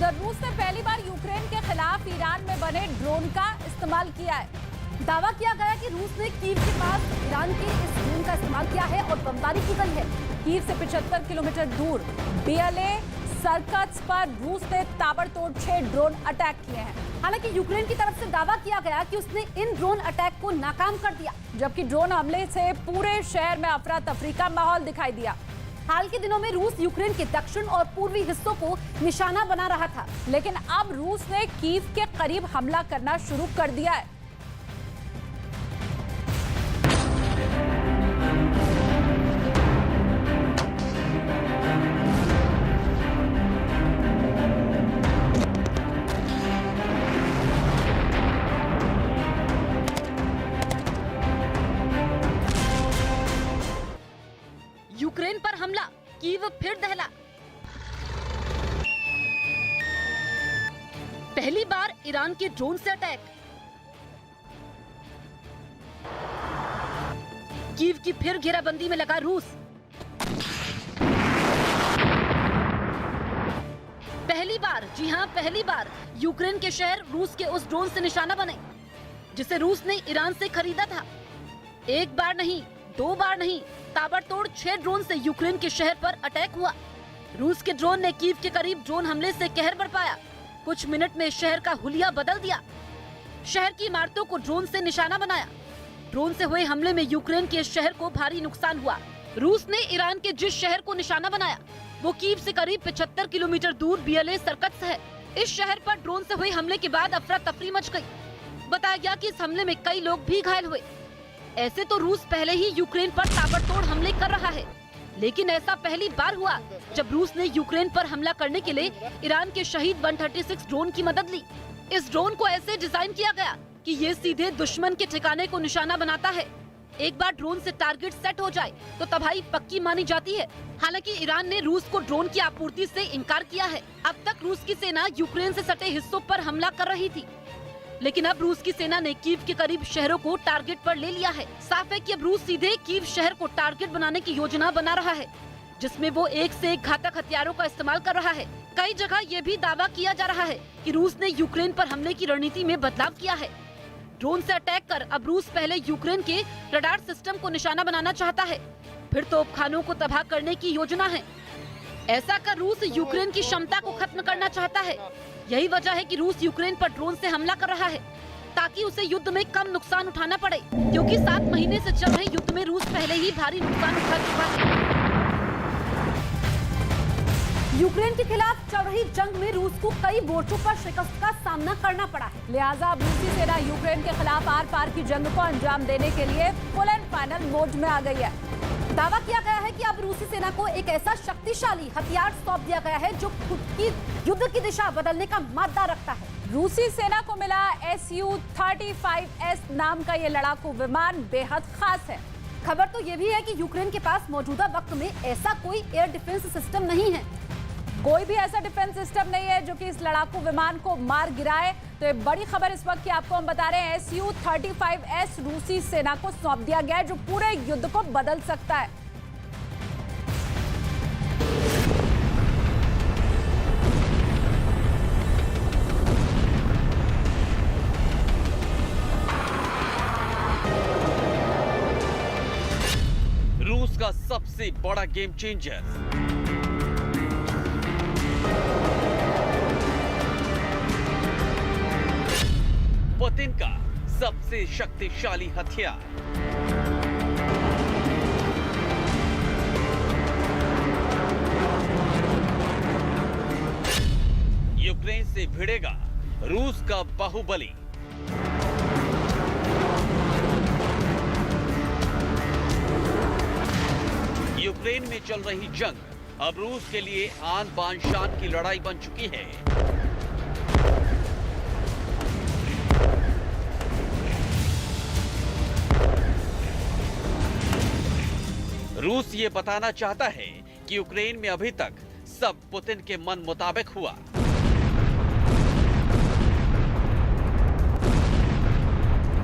उधर रूस ने पहली बार यूक्रेन के खिलाफ ईरान में बने ड्रोन का इस्तेमाल किया है। दावा किया गया कि रूस ने कीव के पास ईरान के इस ड्रोन का इस्तेमाल किया है और बमबारी की गई है। कीव से 75 किलोमीटर दूर बीएलए सर्कट्स पर रूस ने ताबड़तोड़ 6 ड्रोन अटैक किए हैं। हालांकि यूक्रेन की तरफ से दावा किया गया कि उसने इन ड्रोन अटैक को नाकाम कर दिया, जबकि ड्रोन हमले से पूरे शहर में अफरा तफरी का माहौल दिखाई दिया। हाल के दिनों में रूस यूक्रेन के दक्षिण और पूर्वी हिस्सों को निशाना बना रहा था, लेकिन अब रूस ने कीव के करीब हमला करना शुरू कर दिया है। यूक्रेन पर हमला, कीव फिर दहला। पहली बार ईरान के ड्रोन से अटैक। कीव की फिर घेराबंदी में लगा रूस। पहली बार, जी हां पहली बार, यूक्रेन के शहर रूस के उस ड्रोन से निशाना बने जिसे रूस ने ईरान से खरीदा था। एक बार नहीं, 2 बार नहीं, ताबड़तोड़ 6 ड्रोन से यूक्रेन के शहर पर अटैक हुआ। रूस के ड्रोन ने कीव के करीब ड्रोन हमले से कहर बरपाया। कुछ मिनट में शहर का हुलिया बदल दिया। शहर की इमारतों को ड्रोन से निशाना बनाया। ड्रोन से हुए हमले में यूक्रेन के शहर को भारी नुकसान हुआ। रूस ने ईरान के जिस शहर को निशाना बनाया वो कीव से करीब 75 किलोमीटर दूर बीएलए सर्कट्स है। इस शहर पर ड्रोन से हुए हमले के बाद अफरा तफरी मच गई। बताया गया कि इस हमले में कई लोग भी घायल हुए। ऐसे तो रूस पहले ही यूक्रेन पर ताबड़तोड़ हमले कर रहा है, लेकिन ऐसा पहली बार हुआ जब रूस ने यूक्रेन पर हमला करने के लिए ईरान के शहीद 136 ड्रोन की मदद ली। इस ड्रोन को ऐसे डिजाइन किया गया कि ये सीधे दुश्मन के ठिकाने को निशाना बनाता है। एक बार ड्रोन से टारगेट सेट हो जाए तो तबाही पक्की मानी जाती है। हालांकि ईरान ने रूस को ड्रोन की आपूर्ति से इनकार किया है। अब तक रूस की सेना यूक्रेन से सटे हिस्सों पर हमला कर रही थी, लेकिन अब रूस की सेना ने कीव के करीब शहरों को टारगेट पर ले लिया है। साफ है कि अब रूस सीधे कीव शहर को टारगेट बनाने की योजना बना रहा है, जिसमें वो एक से एक घातक हथियारों का इस्तेमाल कर रहा है। कई जगह ये भी दावा किया जा रहा है कि रूस ने यूक्रेन पर हमले की रणनीति में बदलाव किया है। ड्रोन से अटैक कर अब रूस पहले यूक्रेन के रडार सिस्टम को निशाना बनाना चाहता है, फिर तोपखानों को तबाह करने की योजना है। ऐसा कर रूस यूक्रेन की क्षमता को खत्म करना चाहता है। यही वजह है कि रूस यूक्रेन पर ड्रोन से हमला कर रहा है, ताकि उसे युद्ध में कम नुकसान उठाना पड़े, क्योंकि 7 महीने से चल रहे युद्ध में रूस पहले ही भारी नुकसान उठा चुका है। यूक्रेन के खिलाफ चल रही जंग में रूस को कई मोर्चों पर शिकस्त का सामना करना पड़ा है। लिहाजा अब रूसी सेना यूक्रेन के खिलाफ आर पार की जंग को अंजाम देने के लिए फुल एंड फाइनल मोड में आ गई है। दावा किया गया है कि अब रूसी सेना को एक ऐसा शक्तिशाली हथियार सौंप दिया गया है जो खुद की युद्ध की दिशा बदलने का मादा रखता है। रूसी सेना को मिला Su-35S नाम का ये लड़ाकू विमान बेहद खास है। खबर तो ये भी है कि यूक्रेन के पास मौजूदा वक्त में ऐसा कोई एयर डिफेंस सिस्टम नहीं है। कोई भी ऐसा डिफेंस सिस्टम नहीं है जो कि इस लड़ाकू विमान को मार गिराए। तो ये बड़ी खबर इस वक्त की आपको हम बता रहे हैं, Su-35S रूसी सेना को सौंप दिया गया है, जो पूरे युद्ध को बदल सकता है। रूस का सबसे बड़ा गेम चेंजर, पुतिन का सबसे शक्तिशाली हथियार, यूक्रेन से भिड़ेगा रूस का बाहुबली। यूक्रेन में चल रही जंग अब रूस के लिए आन बान शान की लड़ाई बन चुकी है। रूस ये बताना चाहता है कि यूक्रेन में अभी तक सब पुतिन के मन मुताबिक हुआ।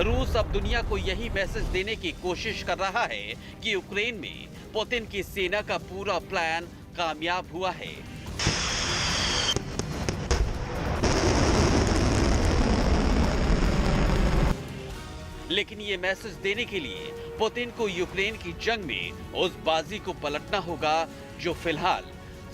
रूस अब दुनिया को यही मैसेज देने की कोशिश कर रहा है कि यूक्रेन में पुतिन की सेना का पूरा प्लान कामयाब हुआ है। लेकिन ये मैसेज देने के लिए पुतिन को यूक्रेन की जंग में उस बाजी को पलटना होगा जो फिलहाल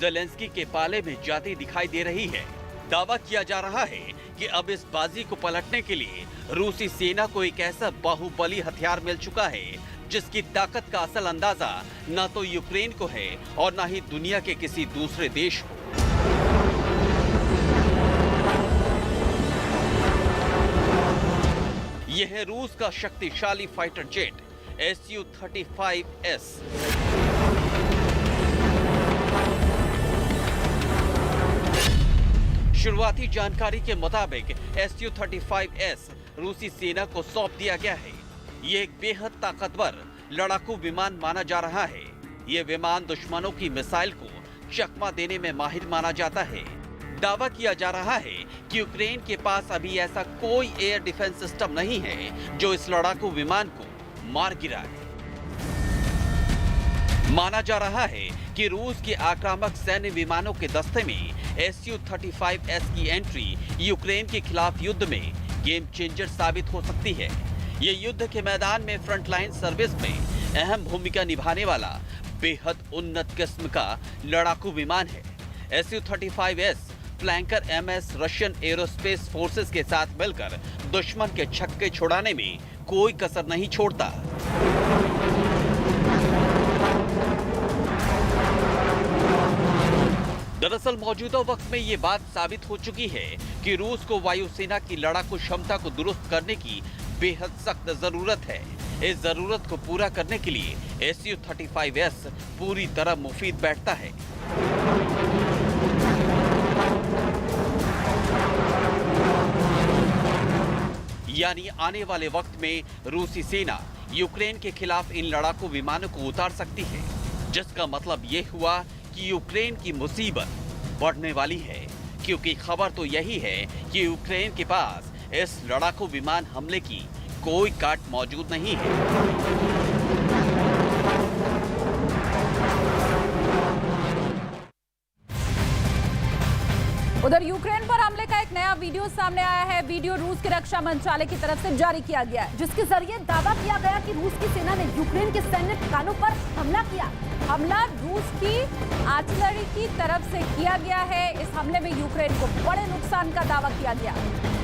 ज़ेलेंस्की के पाले में जाती दिखाई दे रही है। दावा किया जा रहा है कि अब इस बाजी को पलटने के लिए रूसी सेना को एक ऐसा बाहुबली हथियार मिल चुका है जिसकी ताकत का असल अंदाजा न तो यूक्रेन को है और न ही दुनिया के किसी दूसरे देश को। यह है रूस का शक्तिशाली फाइटर जेट Su-35S। शुरुआती जानकारी के मुताबिक Su-35S रूसी सेना को सौंप दिया गया है। ये एक बेहद ताकतवर लड़ाकू विमान माना जा रहा है। ये विमान दुश्मनों की मिसाइल को चकमा देने में माहिर माना जाता है। दावा किया जा रहा है कि यूक्रेन के पास अभी ऐसा कोई एयर डिफेंस सिस्टम नहीं है जो इस लड़ाकू विमान को मार गिराए। माना जा रहा है कि रूस के आक्रामक सैन्य विमानों के दस्ते में Su-35S की एंट्री यूक्रेन के खिलाफ युद्ध में गेम चेंजर साबित हो सकती है। ये युद्ध के मैदान में फ्रंटलाइन सर्विस में अहम भूमिका निभाने वाला बेहद उन्नत किस्म का लड़ाकू विमान है। Su-35S flanker MS Russian aerospace forces के साथ मिलकर दुश्मन के छक्के छुड़ाने में कोई कसर नहीं छोड़ता। दरअसल मौजूदा वक्त में ये बात साबित हो चुकी है कि रूस को वायुसेना की लड़ाकू क्षमता को दुरुस्त करने की बेहद सख्त जरूरत है। इस जरूरत को पूरा करने के लिए Su-35S पूरी तरह मुफीद बैठता है। यानी आने वाले वक्त में रूसी सेना यूक्रेन के खिलाफ इन लड़ाकू विमानों को उतार सकती है, जिसका मतलब ये हुआ कि यूक्रेन की मुसीबत बढ़ने वाली है, क्योंकि खबर तो यही है कि यूक्रेन के पास इस लड़ाकू विमान हमले की कोई काट मौजूद नहीं है। उधर यूक्रेन पर हमले का एक नया वीडियो सामने आया है। वीडियो रूस के रक्षा मंत्रालय की तरफ से जारी किया गया है, जिसके जरिए दावा किया गया कि रूस की सेना ने यूक्रेन के सैन्य ठिकानों पर हमला किया। हमला रूस की आर्टिलरी की तरफ से किया गया है। इस हमले में यूक्रेन को बड़े नुकसान का दावा किया गया।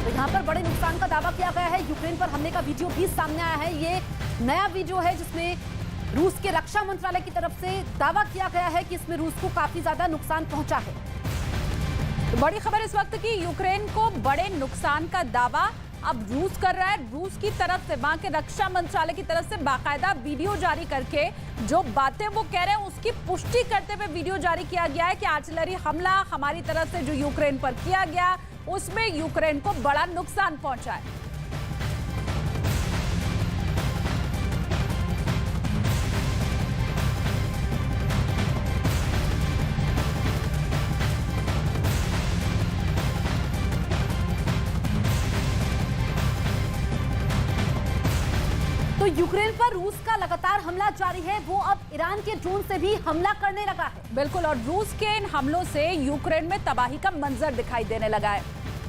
तो यहाँ पर बड़े नुकसान का दावा किया गया है। यूक्रेन पर हमले का वीडियो भी सामने आया है। ये नया वीडियो है जिसमें रूस के रक्षा मंत्रालय की तरफ से दावा किया गया है कि इसमें रूस को काफी ज्यादा नुकसान पहुंचा है। तो बड़ी खबर इस वक्त की, यूक्रेन को बड़े नुकसान का दावा अब रूस कर रहा है। रूस की तरफ से, वहां के रक्षा मंत्रालय की तरफ से बाकायदा वीडियो जारी करके जो बातें वो कह रहे हैं उसकी पुष्टि करते हुए वीडियो जारी किया गया है कि आर्टिलरी हमला हमारी तरफ से जो यूक्रेन पर किया गया उसमें यूक्रेन को बड़ा नुकसान पहुंचा है। तो यूक्रेन पर रूस का लगातार हमला जारी है। वो अब ईरान के ड्रोन से भी हमला करने लगा है। बिल्कुल, और रूस के इन हमलों से यूक्रेन में तबाही का मंजर दिखाई देने लगा है।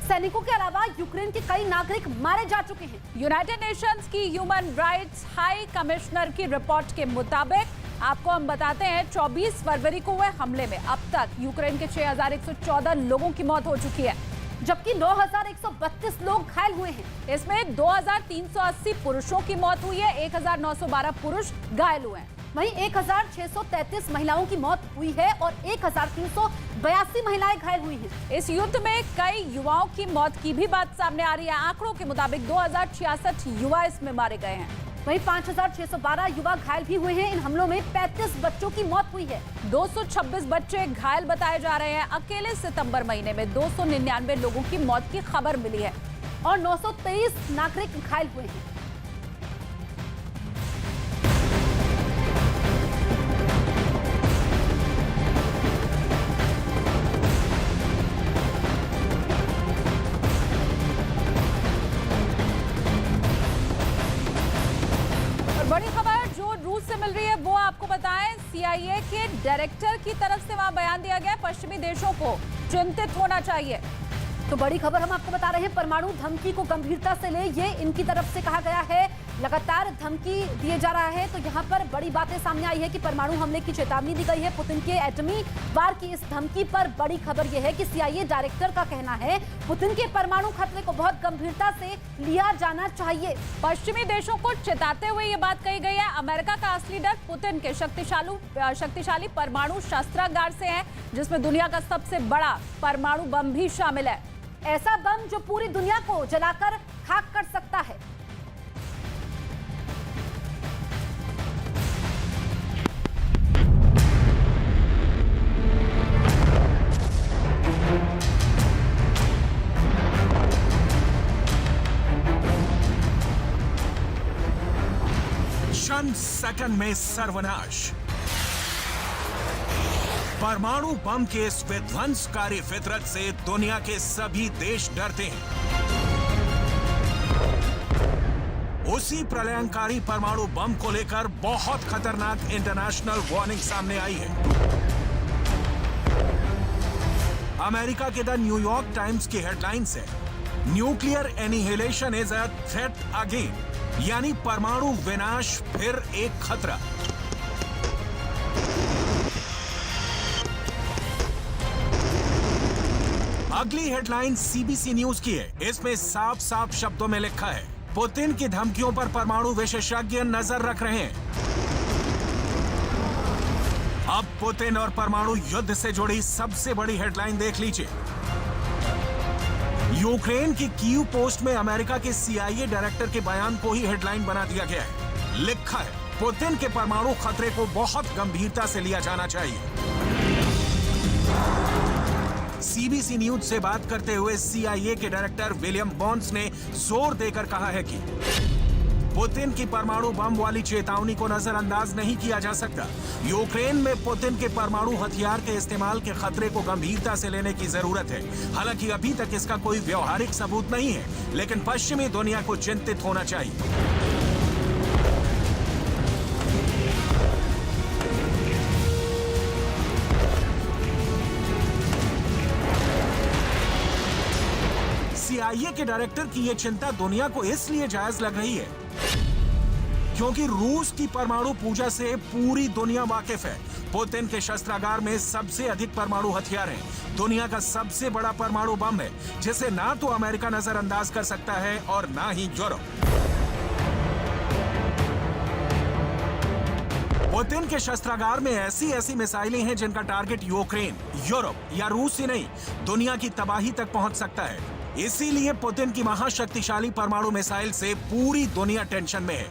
सैनिकों के अलावा यूक्रेन के कई नागरिक मारे जा चुके हैं। यूनाइटेड नेशंस की ह्यूमन राइट्स हाई कमिश्नर की रिपोर्ट के मुताबिक आपको हम बताते हैं 24 फरवरी को हुए हमले में अब तक यूक्रेन के 6114 लोगों की मौत हो चुकी है, जबकि 9132 लोग घायल हुए हैं। इसमें 2380 पुरुषों की मौत हुई है, 1912 पुरुष घायल हुए हैं। वहीं 1633 महिलाओं की मौत हुई है और 1382 महिलाएं घायल हुई हैं। इस युद्ध में कई युवाओं की मौत की भी बात सामने आ रही है। आंकड़ों के मुताबिक 2066 युवा इसमें मारे गए हैं। वहीं 5612 युवा घायल भी हुए हैं। इन हमलों में 35 बच्चों की मौत हुई है। 226 बच्चे घायल बताए जा रहे हैं। अकेले सितंबर महीने में 299 लोगों की मौत की खबर मिली है और 923 नागरिक घायल हुए हैं। बड़ी खबर जो रूस से मिल रही है वो आपको बताएं, CIA के डायरेक्टर की तरफ से वहां बयान दिया गया, पश्चिमी देशों को चिंतित होना चाहिए। तो बड़ी खबर हम आपको बता रहे हैं, परमाणु धमकी को गंभीरता से ले, ये इनकी तरफ से कहा गया है। लगातार धमकी दिए जा रहा है। तो यहाँ पर बड़ी बातें सामने आई है कि परमाणु हमले की चेतावनी दी गई है। पुतिन के एटमी वार की इस धमकी पर बड़ी खबर यह है कि CIA डायरेक्टर का कहना है पुतिन के परमाणु खतरे को बहुत गंभीरता से लिया जाना चाहिए। पश्चिमी देशों को चेताते हुए ये बात कही गई है। अमेरिका का असली डर पुतिन के शक्तिशाली परमाणु शस्त्रागार से है, जिसमें दुनिया का सबसे बड़ा परमाणु बम भी शामिल है। ऐसा बम जो पूरी दुनिया को जलाकर खाक कर सकता है। क्षण सेकंड में सर्वनाश। परमाणु बम के इस विध्वंसकारी फितरत से दुनिया के सभी देश डरते हैं। उसी प्रलयंकारी परमाणु बम को लेकर बहुत खतरनाक इंटरनेशनल वार्निंग सामने आई है। अमेरिका के द न्यूयॉर्क टाइम्स की हेडलाइंस है, nuclear annihilation is a threat again, यानी परमाणु विनाश फिर एक खतरा। अगली हेडलाइन CBC न्यूज की है। इसमें साफ साफ शब्दों में लिखा है, पुतिन की धमकियों पर परमाणु विशेषज्ञ नजर रख रहे हैं। अब पुतिन और परमाणु युद्ध से जुड़ी सबसे बड़ी हेडलाइन देख लीजिए। यूक्रेन की कीव पोस्ट में अमेरिका के CIA डायरेक्टर के बयान को ही हेडलाइन बना दिया गया है। लिखा है, पुतिन के परमाणु खतरे को बहुत गंभीरता से लिया जाना चाहिए। CBC न्यूज से बात करते हुए CIA के डायरेक्टर विलियम बॉन्स ने जोर देकर कहा है कि पुतिन की परमाणु बम वाली चेतावनी को नजरअंदाज नहीं किया जा सकता। यूक्रेन में पुतिन के परमाणु हथियार के इस्तेमाल के खतरे को गंभीरता से लेने की जरूरत है। हालांकि अभी तक इसका कोई व्यावहारिक सबूत नहीं है, लेकिन पश्चिमी दुनिया को चिंतित होना चाहिए। CIA के डायरेक्टर की यह चिंता दुनिया को इसलिए जायज लग रही है क्योंकि रूस की परमाणु पूजा से पूरी दुनिया वाकिफ है। पुतिन के शस्त्रागार में सबसे अधिक परमाणु हथियार हैं। दुनिया का सबसे बड़ा परमाणु बम है, जिसे ना तो अमेरिका नजरअंदाज कर सकता है और ना ही यूरोप। पुतिन के शस्त्रागार में ऐसी मिसाइलें हैं जिनका टारगेट यूक्रेन, यूरोप या रूस ही नहीं, दुनिया की तबाही तक पहुंच सकता है। इसीलिए पुतिन की महाशक्तिशाली परमाणु मिसाइल से पूरी दुनिया टेंशन में है।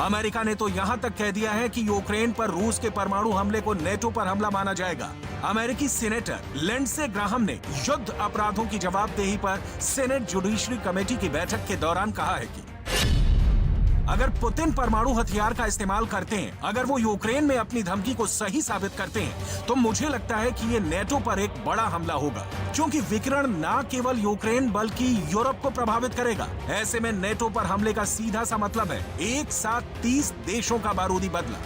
अमेरिका ने तो यहां तक कह दिया है कि यूक्रेन पर रूस के परमाणु हमले को नेटो पर हमला माना जाएगा। अमेरिकी सीनेटर लिंडसे ग्राहम ने युद्ध अपराधों की जवाबदेही पर सीनेट जुडिशरी कमेटी की बैठक के दौरान कहा है कि अगर पुतिन परमाणु हथियार का इस्तेमाल करते हैं, अगर वो यूक्रेन में अपनी धमकी को सही साबित करते हैं, तो मुझे लगता है कि ये नेटो पर एक बड़ा हमला होगा, क्योंकि विकिरण न केवल यूक्रेन बल्कि यूरोप को प्रभावित करेगा। ऐसे में नेटो पर हमले का सीधा सा मतलब है एक साथ 30 देशों का बारूदी बदला।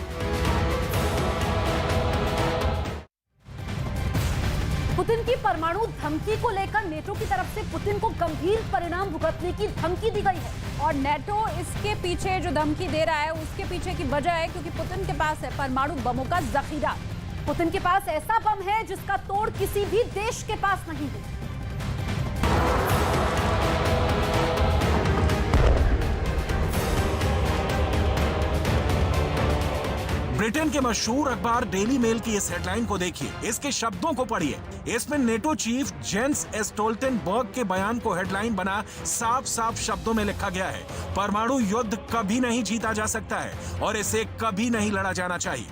पुतिन की परमाणु धमकी को लेकर नेटो की तरफ से पुतिन को गंभीर परिणाम भुगतने की धमकी दी गई है। और नेटो इसके पीछे जो धमकी दे रहा है, उसके पीछे की वजह है क्योंकि पुतिन के पास है परमाणु बमों का जखीरा। पुतिन के पास ऐसा बम है जिसका तोड़ किसी भी देश के पास नहीं है। ब्रिटेन के मशहूर अखबार डेली मेल की इस हेडलाइन को देखिए, इसके शब्दों को पढ़िए। इसमें नेटो चीफ जेंस स्टोल्टेनबर्ग के बयान को हेडलाइन बना साफ साफ शब्दों में लिखा गया है, परमाणु युद्ध कभी नहीं जीता जा सकता है और इसे कभी नहीं लड़ा जाना चाहिए।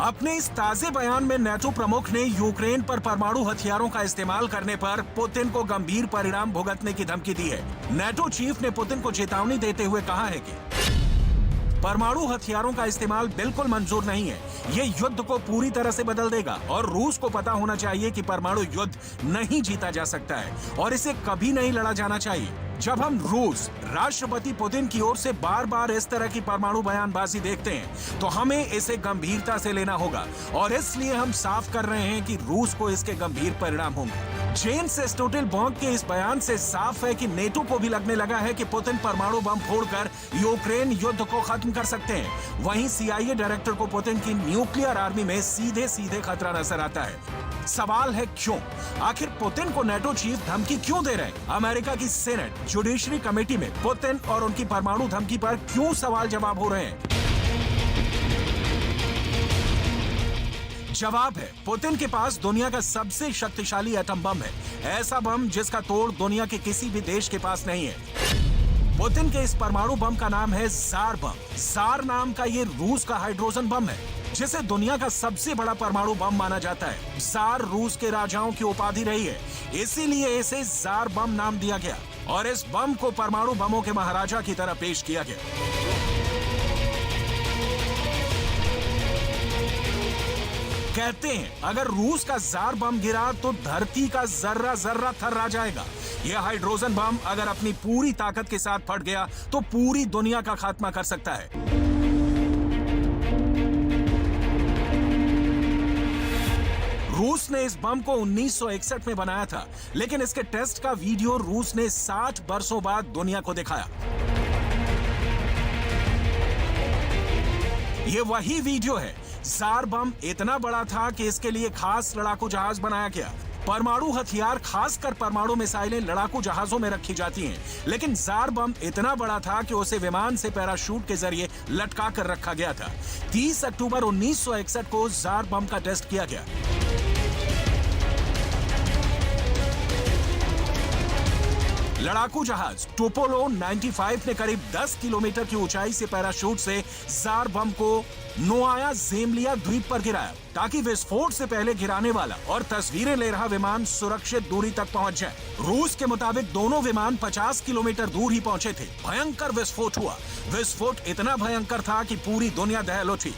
अपने इस ताजे बयान में नेटो प्रमुख ने यूक्रेन पर परमाणु हथियारों का इस्तेमाल करने पर पुतिन को गंभीर परिणाम भुगतने की धमकी दी है। नेटो चीफ ने पुतिन को चेतावनी देते हुए कहा है कि परमाणु हथियारों का इस्तेमाल बिल्कुल मंजूर नहीं है। ये युद्ध को पूरी तरह से बदल देगा और रूस को पता होना चाहिए कि परमाणु युद्ध नहीं जीता जा सकता है और इसे कभी नहीं लड़ा जाना चाहिए। जब हम रूस राष्ट्रपति पुतिन की ओर से बार बार इस तरह की परमाणु बयानबाजी देखते हैं, तो हमें इसे गंभीरता से लेना होगा और इसलिए हम साफ कर रहे हैं कि रूस को इसके गंभीर परिणाम होंगे। जेन्स स्टोल्टेनबर्ग के इस बयान से साफ है कि नेटो को भी लगने लगा है कि पुतिन परमाणु बम फोड़कर यूक्रेन युद्ध को खत्म कर सकते हैं। वहीं CIA डायरेक्टर को पुतिन की न्यूक्लियर आर्मी में सीधे सीधे खतरा नजर आता है। सवाल है क्यों? आखिर पुतिन को नेटो चीफ धमकी क्यों दे रहे हैं? अमेरिका की सेनेट जुडिशरी कमेटी में पुतिन और उनकी परमाणु धमकी पर क्यों सवाल जवाब हो रहे हैं? जवाब है, पुतिन के पास दुनिया का सबसे शक्तिशाली एटम बम है, ऐसा बम जिसका तोड़ दुनिया के किसी भी देश के पास नहीं है। पुतिन के इस परमाणु बम का नाम है ज़ार बम। ज़ार नाम का ये रूस का हाइड्रोजन बम है, जिसे दुनिया का सबसे बड़ा परमाणु बम माना जाता है। ज़ार रूस के राजाओं की उपाधि रही है, इसीलिए इसे ज़ार बम नाम दिया गया और इस बम को परमाणु बमों के महाराजा की तरह पेश किया गया। कहते हैं अगर रूस का ज़ार बम गिरा तो धरती का जर्रा जर्रा थर्रा जाएगा। यह हाइड्रोजन बम अगर अपनी पूरी ताकत के साथ फट गया तो पूरी दुनिया का खात्मा कर सकता है। रूस ने इस बम को 1961 में बनाया था, लेकिन इसके टेस्ट का वीडियो रूस ने 60 वर्षों बाद दुनिया को दिखाया। ये वही वीडियो है। ज़ार बम इतना बड़ा था कि इसके लिए खास लड़ाकू जहाज बनाया गया। परमाणु हथियार, खासकर परमाणु मिसाइलें लड़ाकू जहाजों में रखी जाती हैं, लेकिन ज़ार बम इतना बड़ा था कि उसे विमान से पैराशूट के जरिए लटका कर रखा गया था। 30 अक्टूबर 1961 को ज़ार बम का टेस्ट किया गया। लड़ाकू जहाज टुपोलो 95 ने करीब 10 किलोमीटर की ऊंचाई से पैराशूट से ज़ार बम को नोआया ज़ेमलिया द्वीप पर गिराया, ताकि विस्फोट से पहले गिराने वाला और तस्वीरें ले रहा विमान सुरक्षित दूरी तक पहुंच जाए। रूस के मुताबिक दोनों विमान 50 किलोमीटर दूर ही पहुंचे थे। भयंकर विस्फोट हुआ। विस्फोट इतना भयंकर था कि पूरी दुनिया दहल उठी।